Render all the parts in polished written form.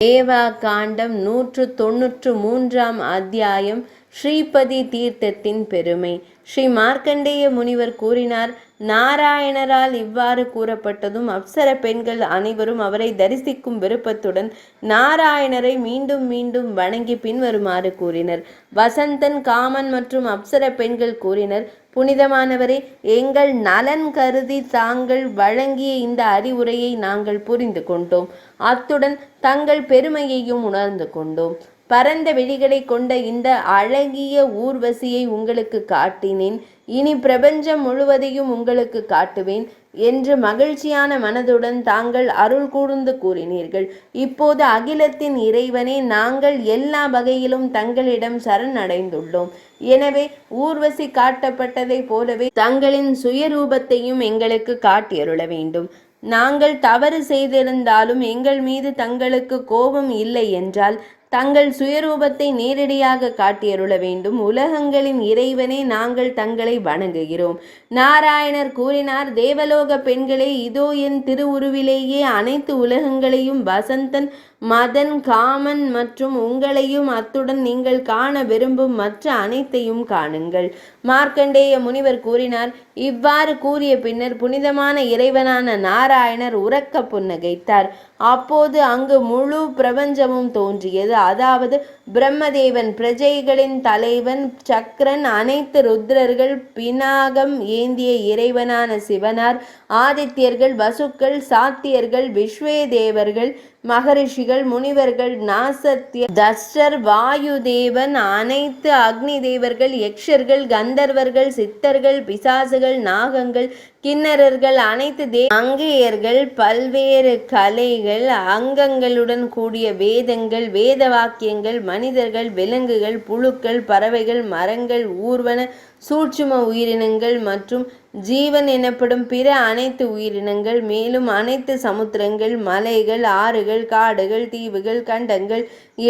தேவா காண்டம் 193 அத்தியாயம். ஸ்ரீபதி தீர்த்தத்தின் பெருமை. ஸ்ரீ மார்க்கண்டேய முனிவர் கூறினார், நாராயணரால் இவ்வாறு கூறப்பட்டதும் அப்சர பெண்கள் அனைவரும் அவரை தரிசிக்கும் விருப்பத்துடன் நாராயணரை மீண்டும் மீண்டும் வணங்கி பின்வருமாறு கூறினர். வசந்தன், காமன் மற்றும் அப்சர பெண்கள் கூறினர், புனிதமானவரே, எங்கள் நலன் கருதி தாங்கள் வழங்கிய இந்த அறிவுரையை நாங்கள் புரிந்து கொண்டோம். அத்துடன் தங்கள் பெருமையையும் உணர்ந்து கொண்டோம். பரந்த வெளிகளை கொண்ட இந்த அழகிய ஊர்வசியை உங்களுக்கு காட்டினேன். இனி பிரபஞ்சம் முழுவதையும் உங்களுக்கு காட்டுவேன் என்று மகிழ்ச்சியான மனதுடன் தாங்கள் அருள் கூர்ந்து கூறினீர்கள். இப்போது அகிலத்தின் இறைவனே, நாங்கள் எல்லா வகையிலும் தங்களிடம் சரணடைந்துள்ளோம். எனவே ஊர்வசி காட்டப்பட்டதை போலவே தங்களின் சுயரூபத்தையும் எங்களுக்கு காட்டியருள வேண்டும். நாங்கள் தவறு செய்திருந்தாலும் எங்கள் மீது தங்களுக்கு கோபம் இல்லை என்றால் தங்கள் சுயரூபத்தை நேரடியாக காட்டியருள வேண்டும். உலகங்களின் இறைவனே, நாங்கள் தங்களை வணங்குகிறோம். நாராயணர் கூறினார், தேவலோக பெண்களே, இதோ என் திருவுருவிலேயே அனைத்து உலகங்களையும், வசந்தன், மதன், காமன் மற்றும் உங்களையும், அத்துடன் நீங்கள் காண விரும்பும் மற்ற அனைத்தையும் காணுங்கள். மார்க்கண்டேய முனிவர் கூறினார். இவ்வாறு கூறிய பின்னர் புனிதமான இறைவனான நாராயணர் உரக்க புன்னகைத்தார். அப்போது அங்கு முழு பிரபஞ்சமும் தோன்றியது. அதாவது பிரம்மதேவன், பிரஜைகளின் தலைவன், சக்கரன், அனைத்து ருத்ரர்கள், பினாகம் ஏந்திய இறைவனான சிவனார், ஆதித்யர்கள், வசுக்கள், சாத்தியர்கள், விஸ்வேதேவர்கள், மகரிஷிகள், முனிவர்கள், நாசத்திய, தஸ்டர், வாயுதேவன், அனைத்து அக்னி தேவர்கள், யக்ஷர்கள், கந்தர்வர்கள், சித்தர்கள், பிசாசுகள், நாகங்கள், கிண்ணறர்கள், அனைத்து அங்கேயர்கள், பல்வேறு கலைகள், அங்கங்களுடன் கூடிய வேதங்கள், வேத வாக்கியங்கள், மனிதர்கள், விலங்குகள், புழுக்கள், பறவைகள், மரங்கள், ஊர்வன, சூட்சும உயிரினங்கள் மற்றும் ஜீவன் எனப்படும் பிற அனைத்து உயிரினங்கள், மேலும் அனைத்து சமுத்திரங்கள், மலைகள், ஆறுகள், காடுகள், தீவுகள், கண்டங்கள்,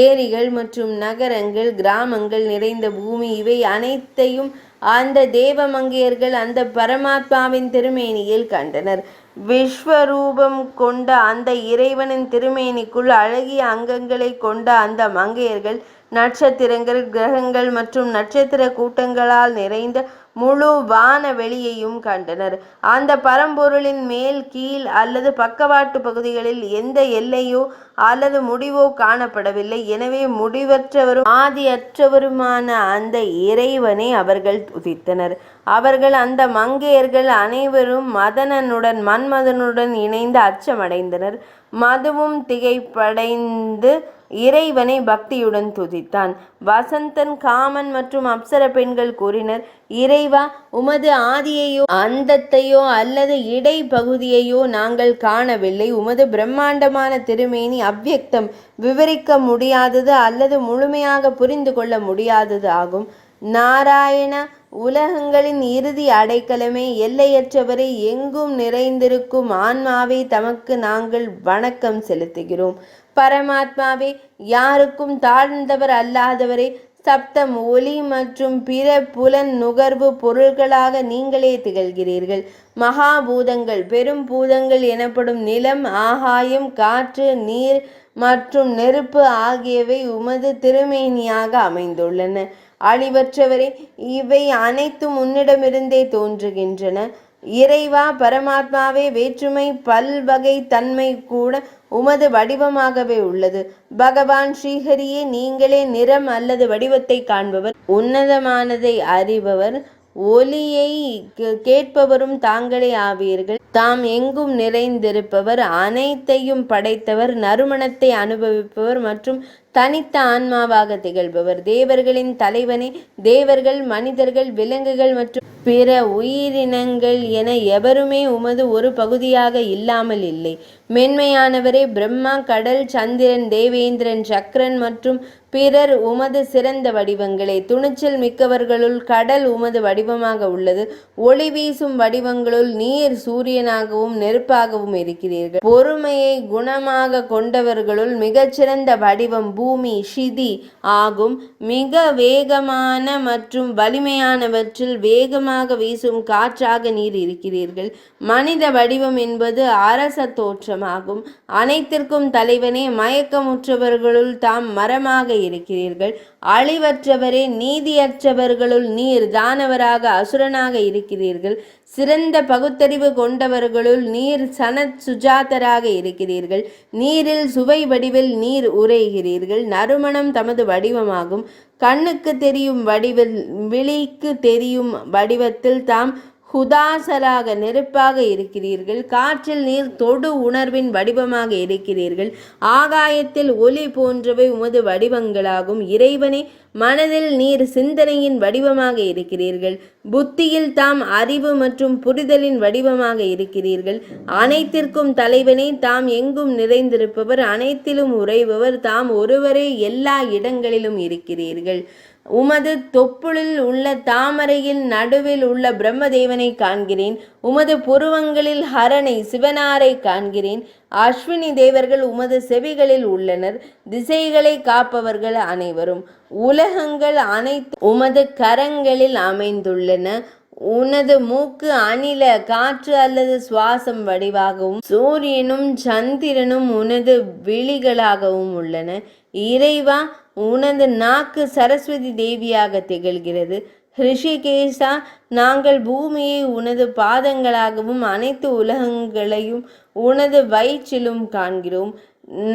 ஏரிகள் மற்றும் நகரங்கள், கிராமங்கள் நிறைந்த பூமி, இவை அனைத்தையும் அந்த தேவமங்கையர்கள் அந்த பரமாத்மாவின் திருமேனியில் கண்டனர். விஸ்வரூபம் கொண்ட அந்த இறைவனின் திருமேனிக்குள் அழகிய அங்கங்களை கொண்ட அந்த மங்கையர்கள் நட்சத்திரங்கள், கிரகங்கள் மற்றும் நட்சத்திர கூட்டங்களால் நிறைந்த முழு வான வெளியையும் கண்டனர். அந்த பரம்பொருளின் மேல், கீழ் அல்லது பக்கவாட்டு பகுதிகளில் எந்த எல்லையோ அல்லது முடிவோ காணப்படவில்லை. எனவே முடிவற்றவரும் ஆதியற்றவருமான அந்த இறைவனை அவர்கள் துதித்தனர். அவர்கள் அந்த மங்கையர்கள் அனைவரும் மன்மதனுடன் இணைந்து அச்சமடைந்தனர். மதுவும் திகைப்படைந்து இறைவனை பக்தியுடன் துதித்தான். வசந்தன், காமன் மற்றும் அப்சர பெண்கள் கூறினர், இறைவா, உமது ஆதியையோ அந்தத்தையோ அல்லது இடை பகுதியையோ நாங்கள் காணவில்லை. உமது பிரம்மாண்டமான திருமேனி அவ்வியக்தம், விவரிக்க முடியாதது அல்லது முழுமையாக புரிந்து கொள்ள முடியாதது ஆகும். நாராயண, உலகங்களின் இறுதி அடைக்கலமே, எல்லையற்றவரை, எங்கும் நிறைந்திருக்கும் ஆன்மாவை தமக்கு நாங்கள் வணக்கம் செலுத்துகிறோம். பரமாத்மாவே, யாருக்கும் தாழ்ந்தவர் அல்லாதவரே, சப்தம், ஒலி மற்றும் பிற புலன் நுகர்வு பொருள்களாக நீங்களே திகழ்கிறீர்கள். மகாபூதங்கள், பெரும் பூதங்கள் எனப்படும் நிலம், ஆகாயம், காற்று, நீர் மற்றும் நெருப்பு ஆகியவை உமது திருமேனியாக அமைந்துள்ளன. அழிவற்றவரே, இவை அனைத்தும் உன்னிடமிருந்தே தோன்றுகின்றன. இறைவா, பரமாத்மாவே, வேற்றுமை, பல்வகை தன்மை கூட உமது வடிவமாகவே உள்ளது. பகவான் ஸ்ரீஹரியே, நீங்களே நிறம் அல்லது வடிவத்தை காண்பவர், உன்னதமானதை அறிபவர், ஒலியை கேட்பவரும் தாங்களே ஆவீர்கள். தாம் எங்கும் நிறைந்திருப்பவர், அனைத்தையும் படைத்தவர், நறுமணத்தை அனுபவிப்பவர் மற்றும் தனித்த ஆன்மாவாக திகழ்பவர். தேவர்களின் தலைவனே, தேவர்கள், மனிதர்கள், விலங்குகள் மற்றும் பிற உயிரினங்கள் என எவருமே உமது ஒரு பகுதியாக இல்லாமல் இல்லை. மென்மையானவரே, பிரம்மா, கடல், சந்திரன், தேவேந்திரன், சக்கரன் மற்றும் பிறர் உமது சிறந்த வடிவங்களே. துணிச்சல் மிக்கவர்களுள் கடல் உமது வடிவமாக உள்ளது. ஒளி வீசும் வடிவங்களுள் நீர் சூரியனாகவும் நெருப்பாகவும் இருக்கிறீர்கள். பொறுமையை குணமாக கொண்டவர்களுள் மிகச்சிறந்த வடிவம் பூமி ஷிதி ஆகும். மிக வேகமான மற்றும் வலிமையானவற்றில் வேகமாக வீசும் காற்றாக நீர் இருக்கிறீர்கள். மனித வடிவம் என்பது அரச தோற்றமாகும். அனைத்திற்கும் தலைவனே, மயக்கமுற்றவர்களுள் தாம் மரமாக இருக்கிறீர்கள். அழிவற்றவரே, நீதியற்றவர்களுள் நீர் தானவராக அசுரனாக இருக்கிறீர்கள். சிறந்த பகுத்தறிவு கொண்டவர்களுள் நீர் சனத் சுஜாதராக இருக்கிறீர்கள். நீரில் சுவை வடிவில் நீர் உரைகிறீர்கள். நறுமணம் தமது வடிவமாகும். கண்ணுக்கு தெரியும் வடிவில், விழிக்கு தெரியும் வடிவத்தில் தாம் ஹுதாசராக நெருப்பாக இருக்கிறீர்கள். காற்றில் நீர் தொடு உணர்வின் வடிவமாக இருக்கிறீர்கள். ஆகாயத்தில் ஒளி போன்றவை உமது வடிவங்களாகும். இறைவனே, மனதில் நீர் சிந்தனையின் வடிவமாக இருக்கிறீர்கள். புத்தியில் தாம் அறிவு மற்றும் புரிதலின் வடிவமாக இருக்கிறீர்கள். அனைத்திற்கும் தலைவனே, தாம் எங்கும் நிறைந்திருப்பவர், அனைத்திலும் உறைபவர், தாம் ஒருவரே எல்லா இடங்களிலும் இருக்கிறீர்கள். உமது தொப்புளில் உள்ள தாமரையின் நடுவில் உள்ள பிரம்மதேவனை காண்கிறேன். உமது புருவங்களில் ஹரனை சிவனாரை காண்கிறேன். அஸ்வினி தேவர்கள் உமது செவிகளில் உள்ளனர். திசைகளை காப்பவர்கள் அனைவரும். உலகங்கள் அனைத்து உமது கரங்களில் அமைந்துள்ளன. உனது மூக்கு அணில காற்று அல்லது சுவாசம் வடிவாகவும் சூரியனும் சந்திரனும் உனது விழிகளாகவும் உள்ளன. இறைவா, உனது நாக்கு சரஸ்வதி தேவியாக திகழ்கிறது. ரிஷிகேசா, நாங்கள் பூமியை உனது பாதங்களாகவும் அனைத்து உலகங்களையும் உனது வயிற்றிலும் காண்கிறோம்.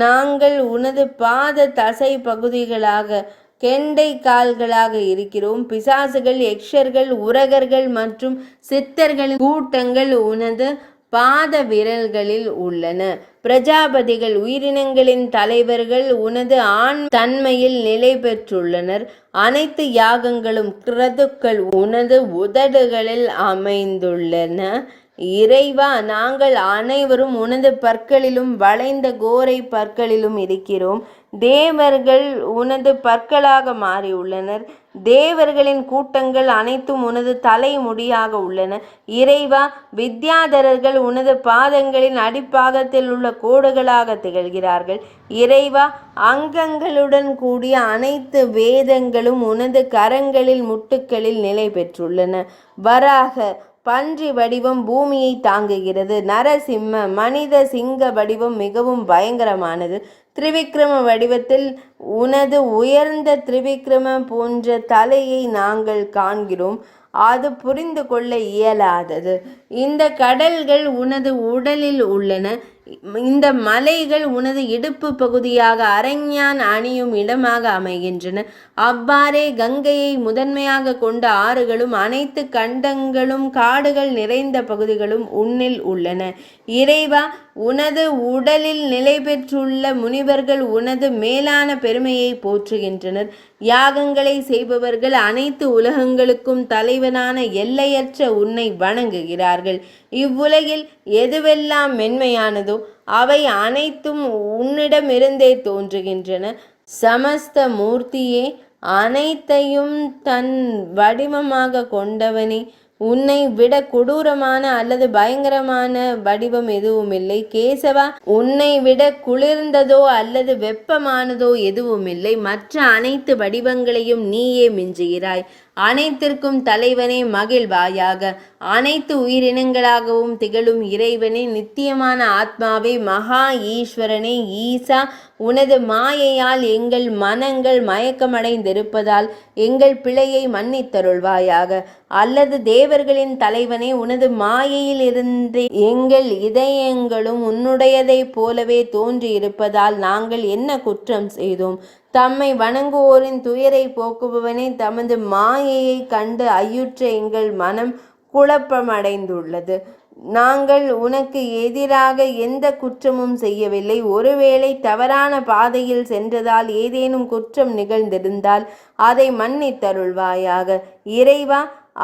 நாங்கள் உனது பாத தசை பகுதிகளாக கெண்டை கால்களாக இருக்கிறோம். பிசாசுகள், யக்ஷர்கள், உரகர்கள் மற்றும் சித்தர்களின் கூட்டங்கள் உனது பாத விரல்களில் உள்ளன. பிரஜாபதிகள், உயிரினங்களின் தலைவர்கள் உனது ஆண் தன்மையில் நிலை பெற்றுள்ளனர். அனைத்து யாகங்களும் கிரதுக்கள் உனது உதடுகளில் அமைந்துள்ளன. இறைவா, நாங்கள் அனைவரும் உனது பற்களிலும் வளைந்த கோரை பற்களிலும் இருக்கிறோம். தேவர்கள் உனது பற்களாக மாறியுள்ளனர். தேவர்களின் கூட்டங்கள் அனைத்தும் உனது தலைமுடியாக உள்ளன. இறைவா, வித்யாதரர்கள் உனது பாதங்களின் அடிப்பாகத்தில் உள்ள கோடுகளாக திகழ்கிறார்கள். இறைவா, அங்கங்களுடன் கூடிய அனைத்து வேதங்களும் உனது கரங்களில் முட்டுக்களில் நிலை பெற்றுள்ளன. வராக பன்றி வடிவம் பூமியை தாங்குகிறது. நரசிம்ம மனித சிங்க வடிவம் மிகவும் பயங்கரமானது. திரிவிக்ரம வடிவத்தில் உனது உயர்ந்த திரிவிக்ரம போன்ற தலையை நாங்கள் காண்கிறோம். அது புரிந்து கொள்ள இயலாதது. இந்த கடல்கள் உனது உடலில் உள்ளன. இந்த மலைகள் உனது இடுப்பு பகுதியாக அரஞ்ஞான் அணியும் இடமாக அமைகின்றன. அவ்வாறே கங்கையை முதன்மையாக கொண்ட ஆறுகளும் அனைத்து கண்டங்களும் காடுகள் நிறைந்த பகுதிகளும் உன்னில் உள்ளன. இறைவா, உனது உடலில் நிலை பெற்றுள்ள முனிவர்கள் உனது மேலான பெருமையை போற்றுகின்றனர். யாகங்களை செய்பவர்கள் அனைத்து உலகங்களுக்கும் தலைவனான எல்லையற்ற உன்னை வணங்குகிறார்கள். இவ்வுலகில் எதுவெல்லாம் மென்மையானதோ அவை அனைத்தும் உன்னிடமிருந்தே தோன்றுகின்றன. சமஸ்த மூர்த்தியே, அனைத்தையும் தன் வடிவமாக கொண்டவனே, உன்னை விட கொடூரமான அல்லது பயங்கரமான வடிவம் எதுவுமில்லை. கேசவா, உன்னை விட குளிர்ந்ததோ அல்லது வெப்பமானதோ எதுவுமில்லை. மற்ற அனைத்து வடிவங்களையும் நீயே மிஞ்சுகிறாய். அனைத்திற்கும் தலைவனே, மகிழ்வாயாக. அனைத்து உயிரினங்களாகவும் திகழும் இறைவனே, நித்தியமான ஆத்மாவே, மகா ஈஸ்வரனே, ஈசா, உனது மாயையால் எங்கள் மனங்கள் மயக்கமடைந்திருப்பதால் எங்கள் பிழையை மன்னித்தருள்வாயாக. அல்லது தேவர்களின் தலைவனே, உனது மாயையிலிருந்து எங்கள் இதயங்களும் உன்னுடையதைப் போலவே தோன்றியிருப்பதால் நாங்கள் என்ன குற்றம் செய்தோம்? தம்மை வணங்குவோரின் துயரை போக்குபவனே, தமது மாயையை கண்டு ஐயுற்ற எங்கள் மனம் குழப்பமடைந்துள்ளது. நாங்கள் உனக்கு எதிராக எந்த குற்றமும் செய்யவில்லை. ஒருவேளை தவறான பாதையில் சென்றதால் ஏதேனும் குற்றம் நிகழ்ந்திருந்தால் அதை மன்னித்தருள்வாயாக. இறைவா,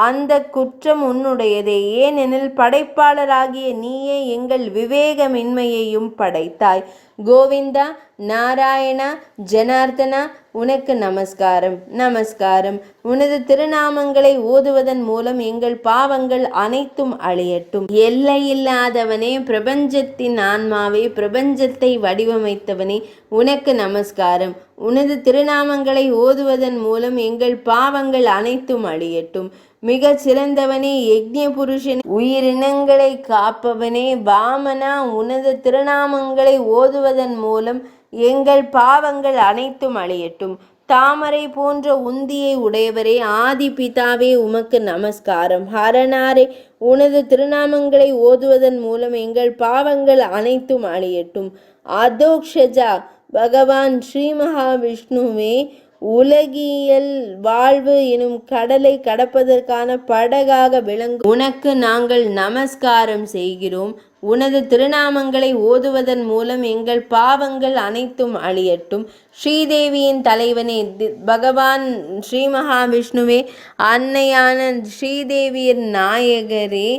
அந்த குற்றம் உன்னுடையதே. ஏனெனில் படைப்பாளராகிய நீயே எங்கள் விவேகமின்மையையும் படைத்தாய். கோவிந்தா, நாராயணா, ஜனார்தனா, உனக்கு நமஸ்காரம் நமஸ்காரம். உனது திருநாமங்களை ஓதுவதன் மூலம் எங்கள் பாவங்கள் அனைத்தும் அழியட்டும். எல்லையில்லாதவனே, பிரபஞ்சத்தின் ஆன்மாவே, பிரபஞ்சத்தை வடிவமைத்தவனே, உனக்கு நமஸ்காரம். உனது திருநாமங்களை ஓதுவதன் மூலம் எங்கள் பாவங்கள் அனைத்தும் அழியட்டும். மிக சிறந்தவனே, யக்ஞ புருஷனே, உயிரினங்களை காப்பவனே, வாமனா, உனது திருநாமங்களை ஓதுவதன் மூலம் எங்கள் பாவங்கள் அனைத்தும் அழியட்டும். தாமரை போன்ற உந்தியை உடையவரே, ஆதி பிதாவே, உமக்கு நமஸ்காரம். ஹரநாரே, உனது திருநாமங்களை ஓதுவதன் மூலம் எங்கள் பாவங்கள் அனைத்தும் அழியட்டும். அதோக்ஷஜா, பகவான் ஸ்ரீ மகாவிஷ்ணுவே, உலகியல் வாழ்வு எனும் கடலை கடப்பதற்கான படகாக விளங்கும் உனக்கு நாங்கள் நமஸ்காரம் செய்கிறோம். உனது திருநாமங்களை ஓதுவதன் மூலம் எங்கள் பாவங்கள் அனைத்தும் அழியட்டும். ஸ்ரீதேவியின் தலைவனே, பகவான் ஸ்ரீ மகாவிஷ்ணுவே, அன்னையான ஸ்ரீதேவியின் நாயகரே,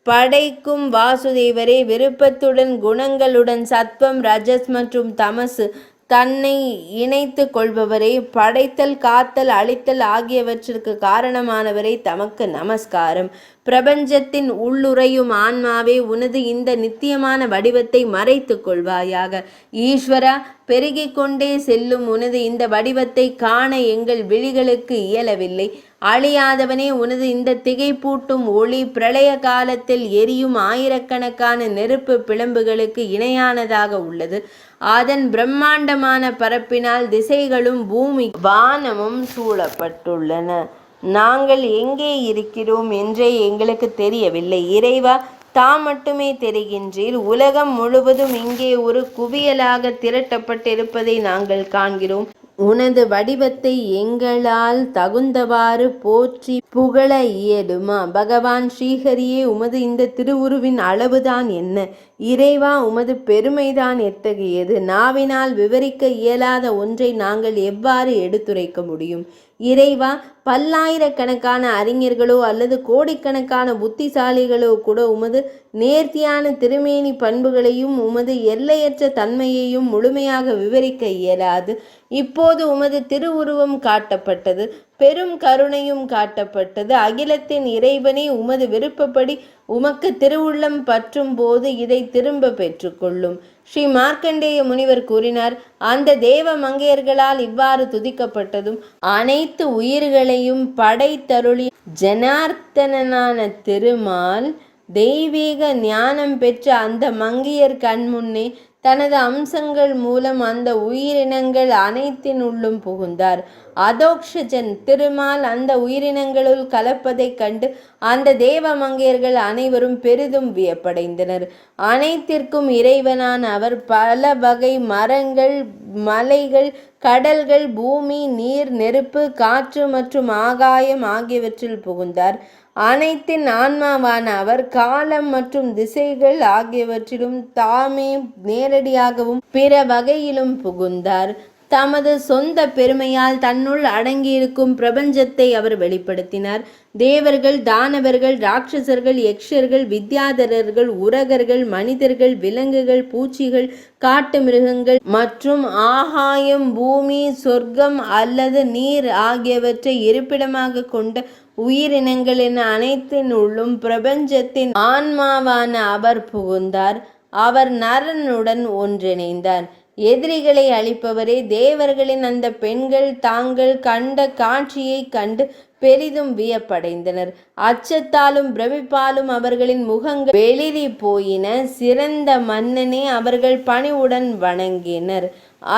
படைக்கும் வாசுதேவரே, விருப்பத்துடன் குணங்களுடன் சத்வம், ரஜஸ் மற்றும் தமசு தன்னை இணைத்து கொள்பவரே, படைத்தல், காத்தல், அழித்தல் ஆகியவற்றிற்கு காரணமானவரே, தமக்கு நமஸ்காரம். பிரபஞ்சத்தின் உள்ளுறையும் ஆன்மாவே, உனது இந்த நித்தியமான வடிவத்தை மறைத்து கொள்வாயாக. ஈஸ்வரா, பெருகிக் கொண்டே செல்லும் உனது இந்த வடிவத்தை காண எங்கள் விழிகளுக்கு இயலவில்லை. அழியாதவனே, உனது இந்த திகைப்பூட்டும் ஒளி பிரளய காலத்தில் எரியும் ஆயிரக்கணக்கான நெருப்பு பிளம்புகளுக்கு இணையானதாக உள்ளது. அதன் பிரம்மாண்டமான பரப்பினால் திசைகளும் பூமி வானமும் சூழப்பட்டுள்ளன. நாங்கள் எங்கே இருக்கிறோம் என்றே எங்களுக்கு தெரியவில்லை. இறைவா, தாம் மட்டுமே தெரிகின்றீர். உலகம் முழுவதும் இங்கே ஒரு குவியலாக திரட்டப்பட்டிருப்பதை நாங்கள் காண்கிறோம். உனது வடிவத்தை எங்களால் தகுந்தவாறு போற்றி புகழ இயலுமா? பகவான் ஸ்ரீஹரியே, உமது இந்த திருவுருவின் அளவுதான் என்ன? இறைவா, உமது பெருமைதான் எத்தகையது? நாவினால் விவரிக்க இயலாத ஒன்றை நாங்கள் எவ்வாறு எடுத்துரைக்க முடியும்? இறைவா, பல்லாயிரக்கணக்கான அறிஞர்களோ அல்லது கோடிக்கணக்கான புத்திசாலிகளோ கூட உமது நேர்த்தியான திருமேனி பண்புகளையும் உமது எல்லையற்ற தன்மையையும் முழுமையாக விவரிக்க இயலாது. இப்போது உமது திருவுருவம் காட்டப்பட்டது, பெரும் கருணையும் காட்டப்பட்டது. அகிலத்தின் இறைவனே, உமது விருப்பப்படி உமக்கு திருவுள்ளம் பற்றும் போது இதை திரும்ப பெற்றுக்கொள்ளும். ஸ்ரீ மார்க்கண்டேய முனிவர் கூறினார், அந்த தேவ மங்கையர்களால் இவ்வாறு துதிக்கப்பட்டதும் அனைத்து உயிர்களையும் படைத்தருளி ஜனார்த்தனான திருமால் தெய்வீக ஞானம் பெற்ற அந்த மங்கையர் கண்முன்னே தனது அம்சங்கள் மூலம் அந்த உயிரினங்கள் அனைத்தினுள்ளும் புகுந்தார். அதோக்ஷஜன் திருமால் அந்த உயிரினங்களுள் கலப்பதைக் கண்டு அந்த தேவ மங்கையர்கள் அனைவரும் பெரிதும் வியப்படைந்தனர். அனைத்திற்கும் இறைவனான அவர் பல வகை மரங்கள், மலைகள், கடல்கள், பூமி, நீர், நெருப்பு, காற்று மற்றும் ஆகாயம் ஆகியவற்றில் புகுந்தார். அனைத்தின் ஆன்மாவான அவர் காலம் மற்றும் திசைகள் ஆகியவற்றிலும் தாமே நேரடியாகவும் பிற வகையிலும் புகுந்தார். தமது சொந்த பெருமையால் தன்னுள் அடங்கியிருக்கும் பிரபஞ்சத்தை அவர் வெளிப்படுத்தினார். தேவர்கள், தானவர்கள், ராட்சசர்கள், யக்ஷர்கள், வித்யாதரர்கள், உரகர்கள், மனிதர்கள், விலங்குகள், பூச்சிகள், காட்டு மிருகங்கள் மற்றும் ஆகாயம், பூமி, சொர்க்கம் அல்லது நீர் ஆகியவற்றை இருப்பிடமாக கொண்ட உயிரினங்களின் அனைத்தினுள்ளும் பிரபஞ்சத்தின் ஆன்மாவான அவர் புகுந்தார். அவர் நரனுடன் ஒன்றிணைந்தார். எதிரிகளை அழிப்பவரே, தேவர்களின் அந்த பெண்கள் தாங்கள் கண்ட காட்சியை கண்டு பெரிதும் வியப்படைந்தனர். அச்சத்தாலும் பிரமிப்பாலும் அவர்களின் முகங்கள் வெளிரி போயின. சிறந்த மன்னனே, அவர்கள் பணிவுடன் வணங்கினர்.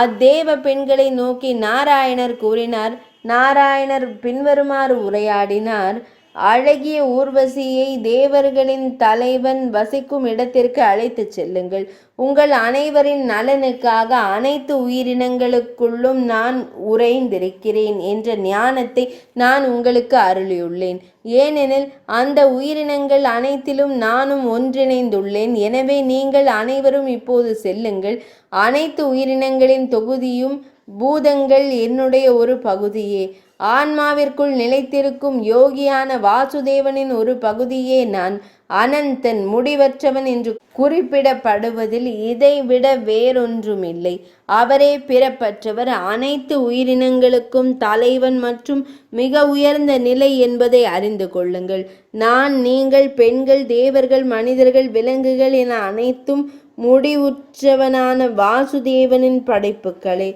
அத்தேவ பெண்களை நோக்கி நாராயணர் கூறினார். நாராயணர் பின்வருமாறு உரையாடினார். அழகிய ஊர்வசியை தேவர்களின் தலைவன் வசிக்கும் இடத்திற்கு அழைத்துச் செல்லுங்கள். உங்கள் அனைவரின் நலனுக்காக அனைத்து உயிரினங்களுக்குள்ளும் நான் உறைந்திருக்கிறேன் என்ற ஞானத்தை நான் உங்களுக்கு அருளியுள்ளேன். ஏனெனில் அந்த உயிரினங்கள் அனைத்திலும் நானும் ஒன்றிணைந்துள்ளேன். எனவே நீங்கள் அனைவரும் இப்போது செல்லுங்கள். அனைத்து உயிரினங்களின் தொகுதியும் பூதங்கள் என்னுடைய ஒரு பகுதியே. ஆன்மாவிற்குள் நிலைத்திருக்கும் யோகியான வாசுதேவனின் ஒரு பகுதியே நான். அனந்தன், முடிவற்றவன் என்று குறிப்பிடப்படுவதில் இதைவிட வேறொன்றுமில்லை. அவரே பிறப்பற்றவர், அனைத்து உயிரினங்களுக்கும் தலைவன் மற்றும் மிக உயர்ந்த நிலை என்பதை அறிந்து கொள்ளுங்கள். நான், நீங்கள், பெண்கள், தேவர்கள், மனிதர்கள், விலங்குகள் என அனைத்தும் முடிவுற்றவனான வாசுதேவனின் படைப்புகளே.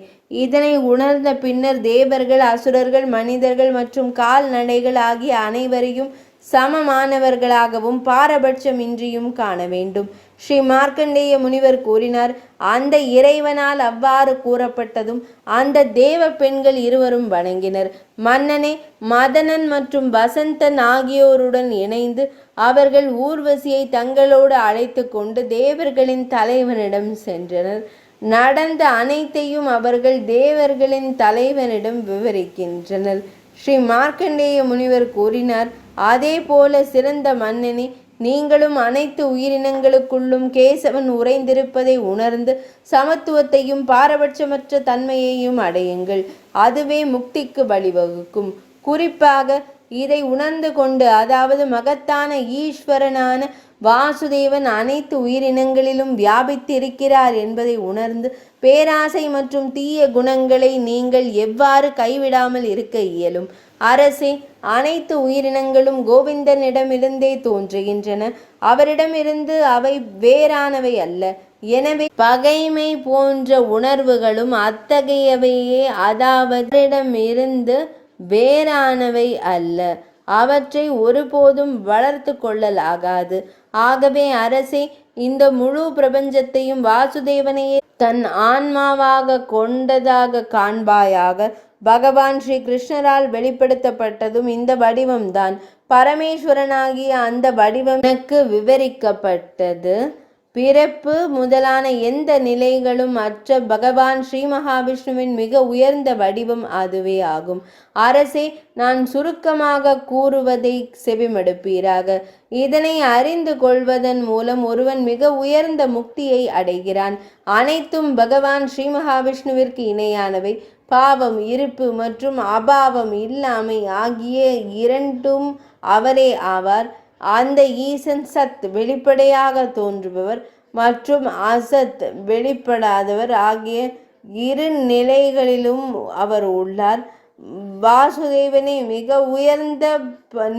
இதனை உணர்ந்த பின்னர் தேவர்கள், அசுரர்கள், மனிதர்கள் மற்றும் கால்நடைகள் ஆகிய அனைவரையும் சமமானவர்களாகவும் பாரபட்சமின்றியும் காண வேண்டும். ஸ்ரீ மார்க்கண்டேய முனிவர் கூறினார். அந்த இறைவனால் அவ்வாறு கூறப்பட்டதும் அந்த தேவ பெண்கள் இருவரும் வணங்கினர். மன்னனே, மதனன் மற்றும் வசந்தன் ஆகியோருடன் இணைந்து அவர்கள் ஊர்வசியை தங்களோடு அழைத்து கொண்டு தேவர்களின் தலைவனிடம் சென்றனர். நடந்த அனைத்தையும் அவர்கள் தேவர்களின் தலைவனிடம் விவரிக்கின்றனர். ஸ்ரீ மார்க்கண்டேய முனிவர் கூறினார். அதே போல சிறந்த மன்னனே, நீங்களும் அனைத்து உயிரினங்களுக்குள்ளும் கேசவன் உறைந்திருப்பதை உணர்ந்து சமத்துவத்தையும் பாரபட்சமற்ற தன்மையையும் அடையுங்கள். அதுவே முக்திக்கு வழிவகுக்கும். குறிப்பாக இதை உணர்ந்து கொண்டு, அதாவது மகத்தான ஈஸ்வரனான வாசுதேவன் அனைத்து உயிரினங்களிலும் வியாபித்திருக்கிறார் என்பதை உணர்ந்து பேராசை மற்றும் தீய குணங்களை நீங்கள் எவ்வாறு கைவிடாமல் இருக்க இயலும்? அரசே, அனைத்து உயிரினங்களும் கோவிந்தனிடமிருந்தே தோன்றுகின்றன. அவரிடமிருந்து அவை வேறானவை அல்ல. எனவே பகைமை போன்ற உணர்வுகளும் அத்தகையவையே, அதாவதிடமிருந்து வேறானவை அல்ல. அவற்றை ஒருபோதும் வளர்த்து கொள்ளலாகாது. ஆகவே அரசே, இந்த முழு பிரபஞ்சத்தையும் வாசுதேவனையே தன் ஆன்மாவாக கொண்டதாக காண்பாயாக. பகவான் ஸ்ரீ கிருஷ்ணரால் வெளிப்படுத்தப்பட்டதும் இந்த வடிவம்தான். பரமேஸ்வரனாகிய அந்த வடிவம் எனக்கு விவரிக்கப்பட்டது. பிறப்பு முதலான எந்த நிலைகளும் அற்ற பகவான் ஸ்ரீ மகாவிஷ்ணுவின் மிக உயர்ந்த வடிவம் அதுவே ஆகும். அரசே, நான் சுருக்கமாக கூறுவதை செவிமடுப்பீராக. இதனை அறிந்து கொள்வதன் மூலம் ஒருவன் மிக உயர்ந்த முக்தியை அடைகிறான். அனைத்தும் பகவான் ஸ்ரீ மகாவிஷ்ணுவிற்கு இணையானவை. பாவம், இருப்பு மற்றும் அபாவம், இல்லாமை ஆகிய இரண்டும் அவரே ஆவார். அந்த ஈசன் சத், வெளிப்படையாக தோன்றுபவர், மற்றும் அசத், வெளிப்படாதவர் ஆகிய இரு நிலைகளிலும் அவர் உள்ளார். வாசுதேவனே மிக உயர்ந்த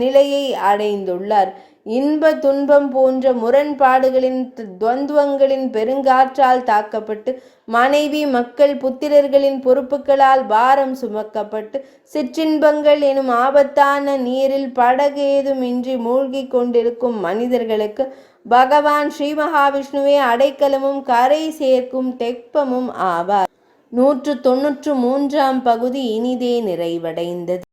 நிலையை அடைந்துள்ளார். இன்ப துன்பம் போன்ற முரண்பாடுகளின் துவந்துவங்களின் பெருங்காற்றால் தாக்கப்பட்டு, மனைவி, மக்கள், புத்திரர்களின் பொறுப்புகளால் பாரம் சுமக்கப்பட்டு, சிற்றின்பங்கள் எனும் ஆபத்தான நீரில் படகேதுமின்றி மூழ்கி கொண்டிருக்கும் மனிதர்களுக்கு பகவான் ஸ்ரீ மகாவிஷ்ணுவே அடைக்கலமும் கரை சேர்க்கும் தெப்பமும் ஆவார். 193ஆம் பகுதி இனிதே நிறைவடைந்தது.